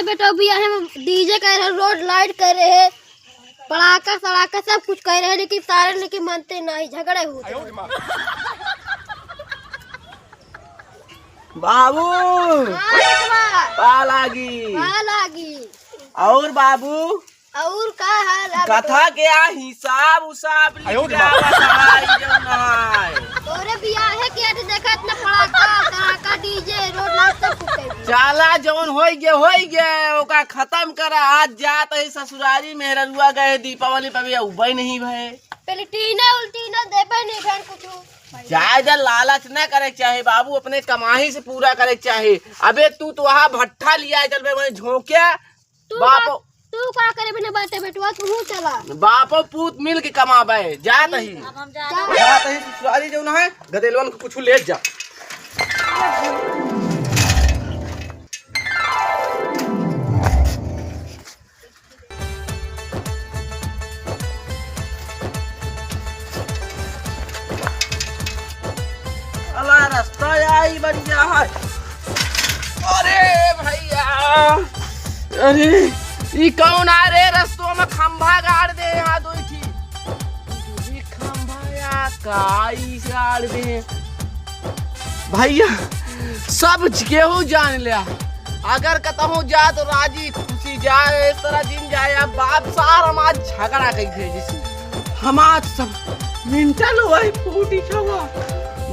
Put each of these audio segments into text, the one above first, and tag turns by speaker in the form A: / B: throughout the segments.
A: अपने बेटो भी हम डीजे कर रहे, रोड लाइट कर रहे हैं, पड़ाका सड़ाका सब कुछ कर रहे हैं, लेकिन सारे लेकिन मानते नहीं, झगड़े हुए।
B: बाबू
A: लागी
B: और बाबू
A: और का हाल है?
B: कथा क्या हिसाब उसाब
A: तोरे बियाह है कि आज देखा इतना पड़ाका सड़ाका डीजे रोड लाइट सब कुछ कर।
B: चाला जौन हो गए ओका खत्म कर। आज जात है ससुरारी मेहरुआ गए दीपावली पे भी उबई नहीं भय।
A: पहले टीना उल्टीना देबे नहीं भैन कुछ
B: ज्यादा लालच न करे चाहे बाबू, अपने कमाई से पूरा करे चाहे। अबे तू तो वहाँ भट्ठा लिया चल बे वही झोंके बापो
A: तू का करे बिना बाटे बेटवा तू चला
B: बापो पूत मिल के कमाबे जात ही ससुरारी जो ना है गदेलवन को कुछ ले जा। अल्लाह रास्ता आई बन गया है। अरे भैया अरे ये कौन आ रे रस्तों में खंभा गाड़ दे यहाँ दो थी खंभा या काई से गाड़ दे भैया। सब केहू जान लिया अगर कतहू जा तो राजी खुशी जाए इस तरह दिन जाए। अब बाप सार हमार झगड़ा कही थे जिसमें हमार सब मिंटल हुआ फूटी छवा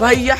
B: भैया।